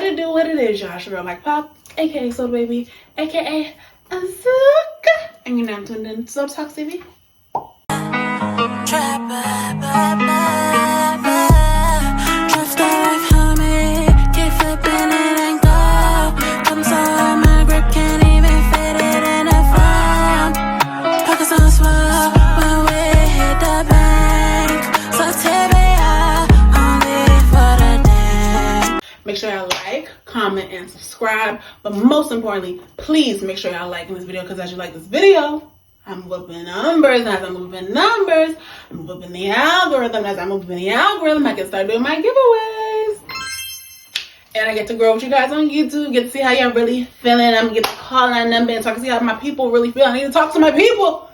it do, what it is, y'all. It's your girl Blac Pop, aka Soda Baby, aka Azuka. And you're now tuned in to Soda Talks TV. Make sure y'all like, comment, and subscribe. But most importantly, please make sure y'all liking this video, because as you like this video, I'm whooping numbers. And as I'm moving numbers, I'm whooping the algorithm. As I'm moving the algorithm, I can start doing my giveaways. And I get to grow with you guys on YouTube, get to see how y'all really feeling. I'm gonna get to call that number and so I can see how my people really feel. I need to talk to my people.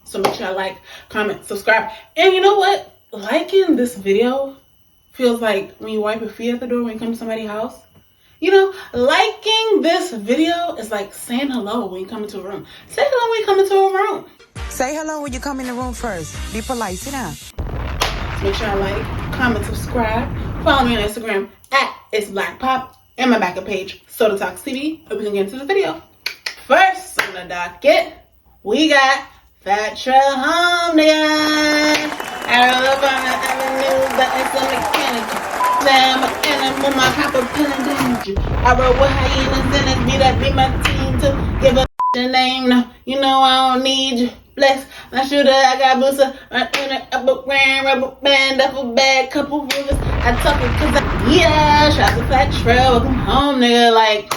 So make sure y'all like, comment, subscribe. And you know what? Liking this video feels like when you wipe your feet at the door when you come to somebody's house. You know, liking this video is like saying hello when you come into a room. Say hello when you come into a room. Say hello when you come in the room first. Be polite. Sit down. Make sure I like, comment, subscribe. Follow me on Instagram at It's Blac Pop and my backup page, Soda Talks TV. And we can get into the video. First on the docket, we got Fat Trel Home, nigga. I roll up on the avenue, but it's a mechanical. Damn, and with my copper pen and danger. I roll with hyenas and it be that be my team to give a name. No, you know I don't need you. Bless my shooter, I got boots up, upper brand, rubber band, duffel bag, couple rivers. I talk it cause yeah, shout out to Fat Trel, welcome home, nigga. Like,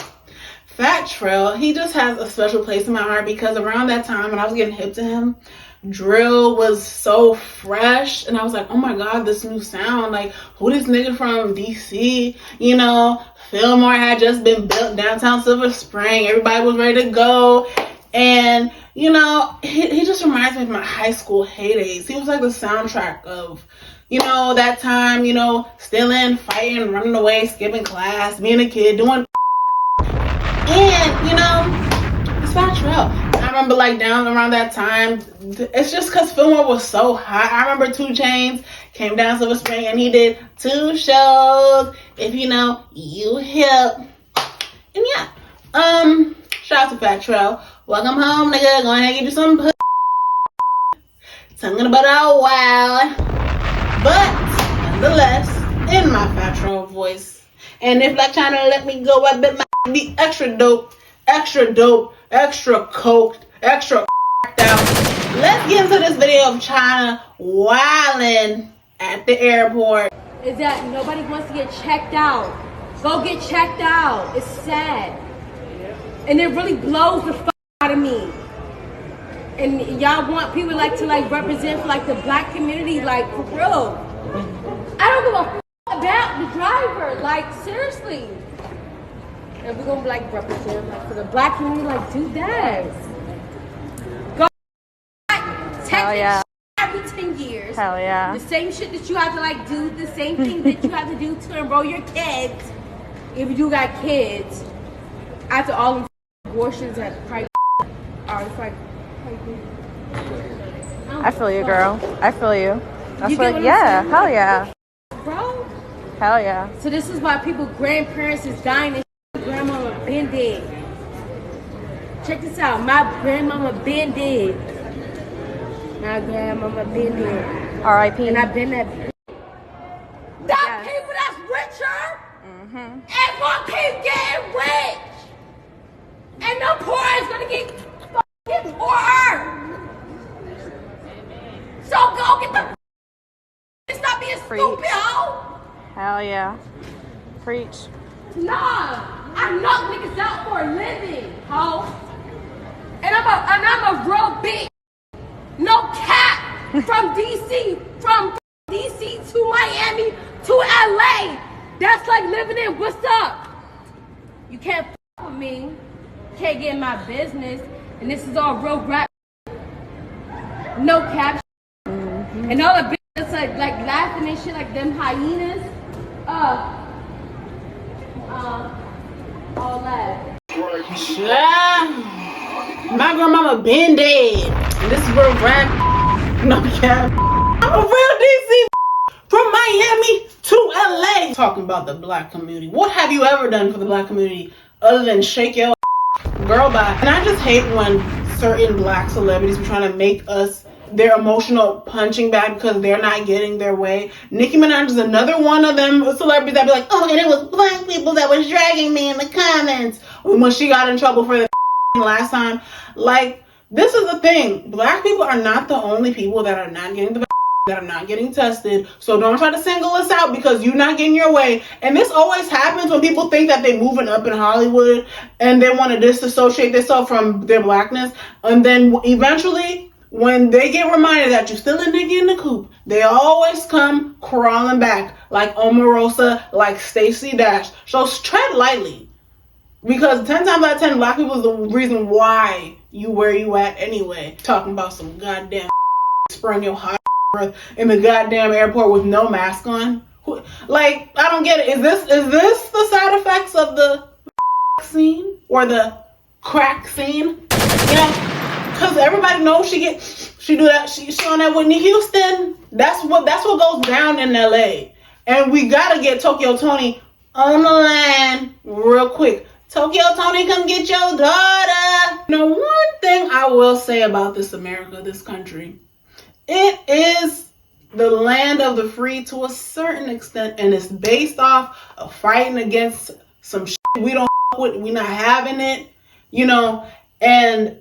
Fat Trel, he just has a special place in my heart because around that time when I was getting hip to him, drill was so fresh and I was like, oh my god, this new sound, like who this nigga from DC? You know, Fillmore had just been built, downtown Silver Spring, everybody was ready to go. And you know, he just reminds me of my high school heydays. He was like the soundtrack of, you know, that time, you know, stealing, fighting, running away, skipping class, being a kid, doing and you know, it's Fat Trel. I remember like down around that time, it's just because Fillmore was so hot. I remember 2 Chainz came down Silver Spring and he did 2 shows. If you know, you hip. And yeah, shout out to Fat Trel. Welcome home, nigga. Go ahead and get you some pussy. Tongue about all wild. But nonetheless, in my Fat Trel voice. And if Blac Chyna let me go, I bet my be extra dope, extra coked, extra out. Let's get into this video of Chyna wilding at the airport. Is that nobody wants to get checked out. Go get checked out. It's sad. And it really blows the fuck out of me. And y'all want people like to like represent for like the black community, like for real. I don't give a fuck about the driver, like seriously. And we're gonna like represent like for the black community, like do that. Go text yeah. every 10 years. Hell yeah. The same shit that you have to like do, the same thing that you have to do to enroll your kids. If you got kids, after all the abortions that probably are, it's like I feel you, girl. I feel you. That's you what, yeah, hell yeah. Bro. Hell yeah. So this is why people, grandparents is dying and grandmama been dead. Check this out. My grandmama been dead. My grandmama been dead. R.I.P. And I've been that. That people that's richer and gonna keep getting rich. And the poor is gonna get fucking poorer. So go get the stop being stupid, ho. Hell yeah. Preach. Nah, I knock niggas out for a living, ho. And I'm a real bitch. No cap. From DC to Miami to LA. That's like living in what's up. You can't fuck with me. Can't get in my business. And this is all real rap. No cap. And all the bitches like laughing and shit like them hyenas. All that. Yeah. My grandmama been dead. And this is real rap. No cap. I'm a real DC from Miami to LA talking about the black community. What have you ever done for the black community other than shake your girl bye? And I just hate when certain black celebrities be trying to make us their emotional punching bag because they're not getting their way. Nicki Minaj is another one of them celebrities that be like, oh, and it was black people that was dragging me in the comments when she got in trouble for the last time. Like, this is the thing. Black people are not the only people that are not getting the that are not getting tested. So don't try to single us out because you're not getting your way. And this always happens when people think that they're moving up in Hollywood and they want to disassociate themselves from their blackness. And then eventually, when they get reminded that you're still a nigga in the coop, they always come crawling back like Omarosa, like Stacey Dash. So tread lightly. Because 10 times out of 10, black people is the reason why you where you at anyway. Talking about some goddamn spraying your hot in the goddamn airport with no mask on. Like, I don't get it. Is this the side effects of the scene or the crack scene? You know, because everybody knows she do that. She's on that Whitney Houston. That's what goes down in LA. And we gotta get Tokyo Tony on the line real quick. Tokyo Tony, come get your daughter. You know, one thing I will say about this America, this country, it is the land of the free to a certain extent, and it's based off of fighting against some shit we don't with, we not having it, you know, and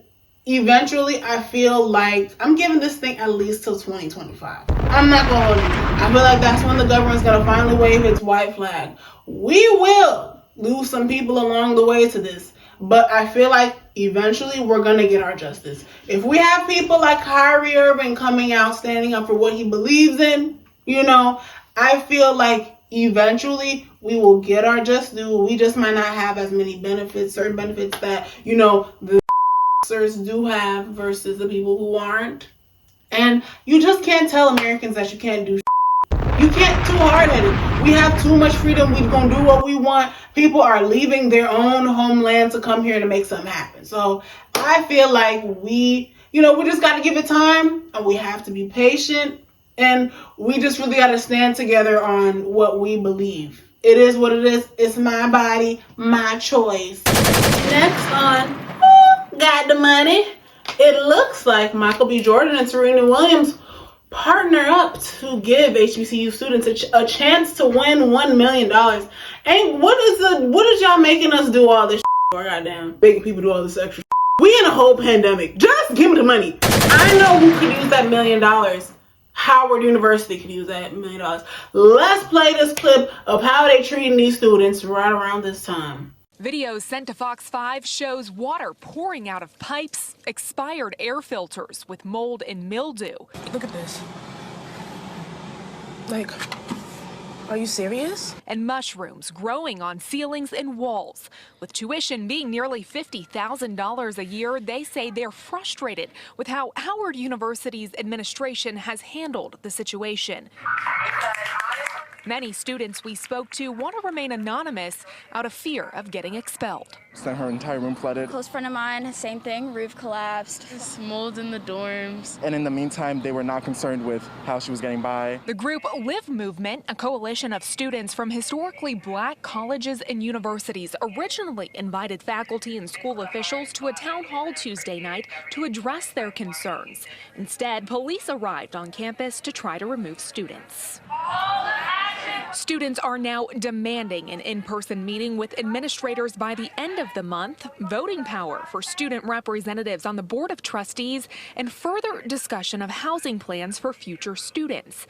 eventually I feel like I'm giving this thing at least till 2025. I'm not gonna hold you. I feel like that's when the government's gonna finally wave its white flag. We will lose some people along the way to this, but I feel like eventually we're gonna get our justice. If we have people like Kyrie Irving coming out, standing up for what he believes in, you know, I feel like eventually we will get our just due. We just might not have as many benefits, certain benefits that, you know, the do have versus the people who aren't. And you just can't tell Americans that you can't do. You can't too hard-headed. We have too much freedom. We're going to do what we want. People are leaving their own homeland to come here to make something happen. So I feel like we just got to give it time, and we have to be patient, and we just really got to stand together on what we believe. It is what it is. It's my body, my choice. Next on Got the Money. It looks like Michael B. Jordan and Serena Williams partner up to give HBCU students a chance to win $1 million. And what is y'all making us do all this for? Goddamn, making people do all this extra shit. We in a whole pandemic. Just give me the money. I know who could use that $1 million. Howard University could use that $1 million. Let's play this clip of how they treating these students right around this time. Video sent to Fox 5 shows water pouring out of pipes, expired air filters with mold and mildew. Look at this. Like, are you serious? And mushrooms growing on ceilings and walls. With tuition being nearly $50,000 a year, they say they're frustrated with how Howard University's administration has handled the situation. Many students we spoke to want to remain anonymous out of fear of getting expelled. So her entire room flooded. A close friend of mine, same thing, roof collapsed. There's mold in the dorms. And in the meantime, they were not concerned with how she was getting by. The group Live Movement, a coalition of students from historically black colleges and universities, originally invited faculty and school officials to a town hall Tuesday night to address their concerns. Instead, police arrived on campus to try to remove students. Students are now demanding an in-person meeting with administrators by the end of the month, voting power for student representatives on the Board of Trustees, and further discussion of housing plans for future students.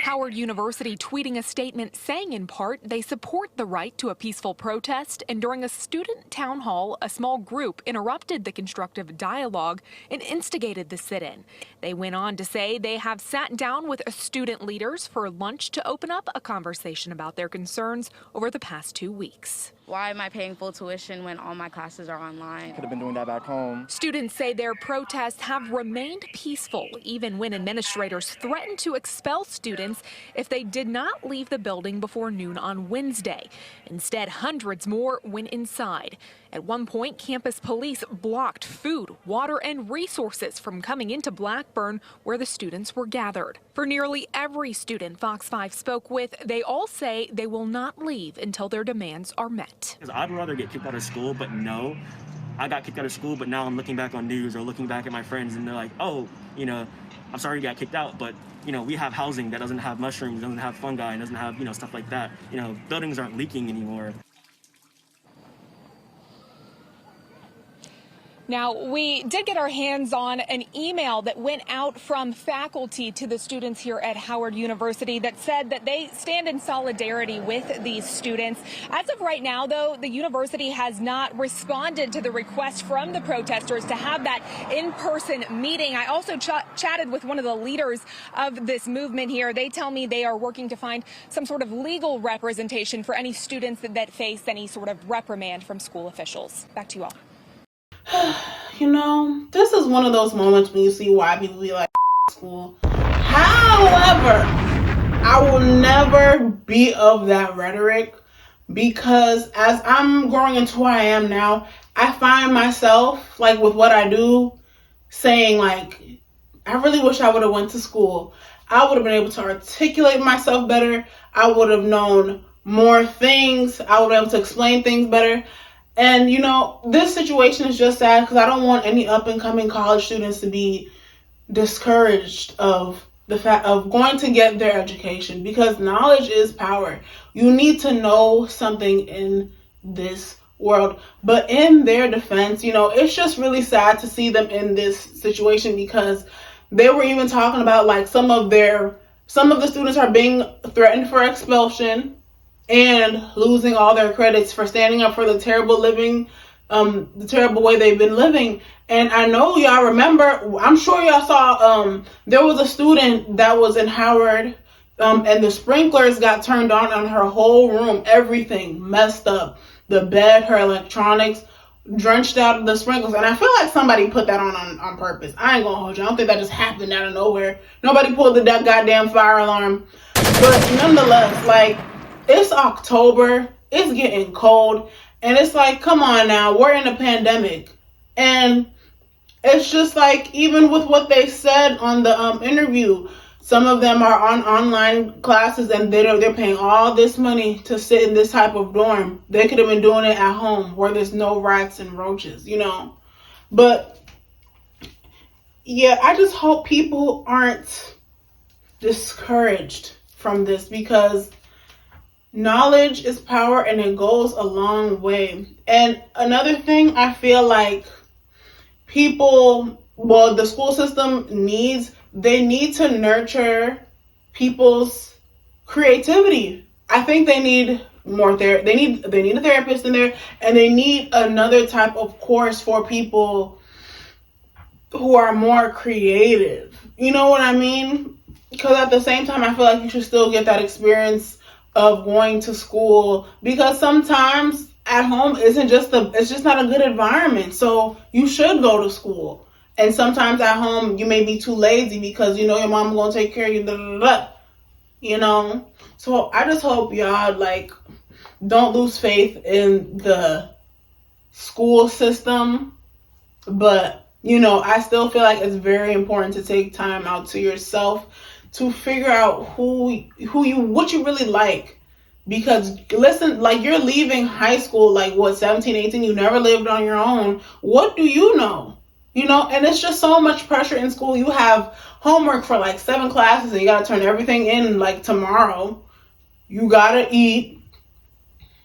Howard University tweeting a statement saying in part they support the right to a peaceful protest, and during a student town hall, a small group interrupted the constructive dialogue and instigated the sit-in. They went on to say they have sat down with student leaders for lunch to open up a conversation about their concerns over the past 2 weeks. Why am I paying full tuition when all my classes are online? Could have been doing that back home. Students say their protests have remained peaceful, even when administrators threatened to expel students if they did not leave the building before noon on Wednesday. Instead, hundreds more went inside. At one point, campus police blocked food, water, and resources from coming into Blackburn, where the students were gathered. For nearly every student Fox 5 spoke spoke with, they all say they will not leave until their demands are met. Because I'd rather get kicked out of school, but no, I got kicked out of school, but now I'm looking back on news or looking back at my friends and they're like, oh, you know, I'm sorry you got kicked out, but, you know, we have housing that doesn't have mushrooms, doesn't have fungi, doesn't have, you know, stuff like that. You know, buildings aren't leaking anymore. Now, we did get our hands on an email that went out from faculty to the students here at Howard University that said that they stand in solidarity with these students. As of right now, though, the university has not responded to the request from the protesters to have that in-person meeting. I also chatted with one of the leaders of this movement here. They tell me they are working to find some sort of legal representation for any students that face any sort of reprimand from school officials. Back to you all. You know, this is one of those moments when you see why people be like school. However, I will never be of that rhetoric, because as I'm growing into who I am now, I find myself, like, with what I do, saying, like, I really wish I would have went to school. I would have been able to articulate myself better. I would have known more things. I would have been able to explain things better. And, you know, this situation is just sad because I don't want any up-and-coming college students to be discouraged of the fact of going to get their education, because knowledge is power. You need to know something in this world. But in their defense, you know, it's just really sad to see them in this situation, because they were even talking about, like, some of the students are being threatened for expulsion and losing all their credits for standing up for the terrible living, the terrible way they've been living. And I know y'all remember, I'm sure y'all saw, there was a student that was in Howard, and the sprinklers got turned on her whole room, everything messed up, the bed, her electronics, drenched out of the sprinklers. And I feel like somebody put that on purpose. I ain't gonna hold you. I don't think that just happened out of nowhere. Nobody pulled the goddamn fire alarm. But nonetheless, like, it's October, it's getting cold, and it's like, come on now, we're in a pandemic. And it's just like, even with what they said on the interview, some of them are on online classes and they're paying all this money to sit in this type of dorm. They could have been doing it at home where there's no rats and roaches, you know. But yeah, I just hope people aren't discouraged from this, because knowledge is power and it goes a long way. And another thing I feel like the school system they need to nurture people's creativity. I think they need more they need a therapist in there, and they need another type of course for people who are more creative. You know what I mean? Because at the same time, I feel like you should still get that experience of going to school, because sometimes at home it's just not a good environment. So you should go to school. And sometimes at home you may be too lazy because you know your mom gonna take care of you, you know. So I just hope y'all, like, don't lose faith in the school system. But, you know, I still feel like it's very important to take time out to yourself to figure out what you really like. Because listen, like, you're leaving high school, like, what, 17, 18, you never lived on your own. What do you know? You know, and it's just so much pressure in school. You have homework for like 7 classes and you gotta turn everything in like tomorrow. You gotta eat.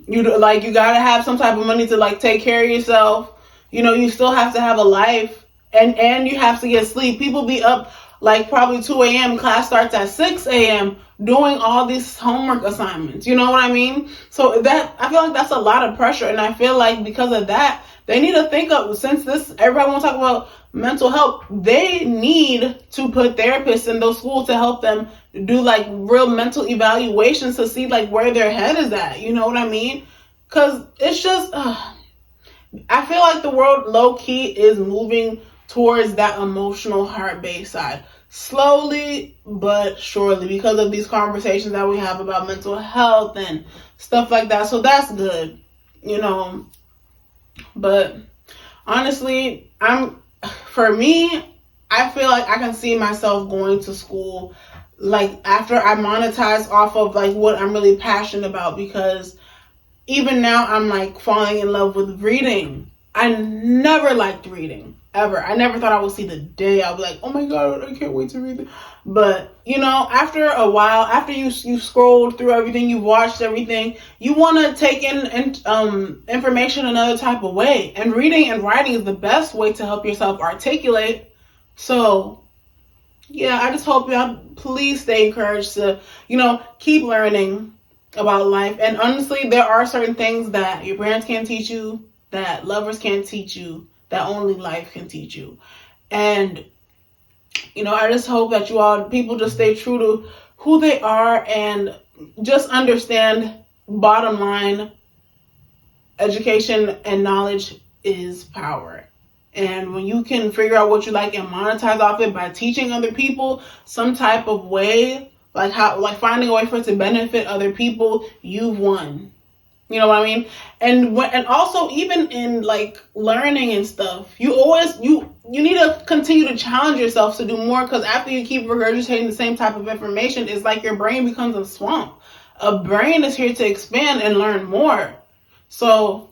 You gotta have some type of money to, like, take care of yourself. You know, you still have to have a life, and you have to get sleep. People be up like probably 2 a.m. Class starts at 6 a.m. doing all these homework assignments. You know what I mean? So I feel like that's a lot of pressure, and I feel like because of that, they need to think of, since everybody wants to talk about mental health, they need to put therapists in those schools to help them do, like, real mental evaluations to see, like, where their head is at. You know what I mean? Because it's just, I feel like the world low-key is moving towards that emotional heart-based side. Slowly but surely, because of these conversations that we have about mental health and stuff like that. So that's good, you know. But honestly, for me, I feel like I can see myself going to school like after I monetize off of like what I'm really passionate about, because even now I'm like falling in love with reading. I never liked reading, ever. I never thought I would see the day I'll be like, oh my God, I can't wait to read it. But, you know, after a while, after you scrolled through everything, you've watched everything, you want to take in information another type of way. And reading and writing is the best way to help yourself articulate. So, yeah, I just hope y'all please stay encouraged to, you know, keep learning about life. And honestly, there are certain things that your parents can't teach you, that lovers can't teach you, that only life can teach you. And, you know, I just hope that people just stay true to who they are and just understand, bottom line, education and knowledge is power. And when you can figure out what you like and monetize off it by teaching other people some type of way, like finding a way for it to benefit other people, you've won. You know what I mean? And also even in like learning and stuff, you need to continue to challenge yourself to do more, because after you keep regurgitating the same type of information, it's like your brain becomes a swamp. A brain is here to expand and learn more. So,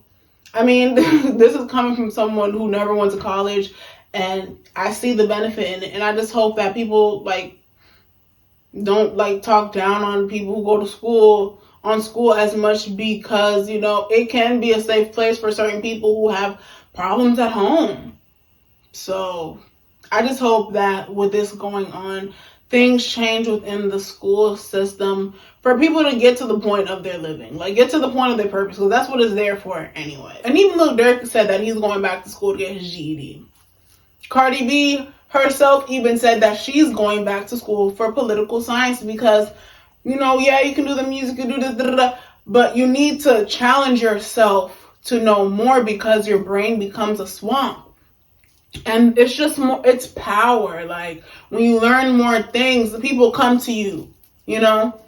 I mean, this is coming from someone who never went to college, and I see the benefit in it. And I just hope that people like don't like talk down on people who go to school as much, because, you know, it can be a safe place for certain people who have problems at home. So I just hope that with this going on, things change within the school system for people to get to the point of their living, like get to the point of their purpose, because that's what it's there for anyway. And even Lil Durk said that he's going back to school to get his GED. Cardi B herself even said that she's going back to school for political science, because, you know, yeah, you can do the music, you can do this, but you need to challenge yourself to know more, because your brain becomes a swamp. And it's just more, it's power. Like when you learn more things, the people come to you, you know,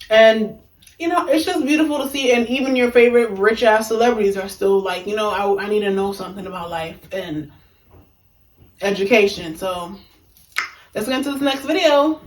and, you know, it's just beautiful to see. And even your favorite rich ass celebrities are still like, you know, I need to know something about life and education. So let's get into this next video.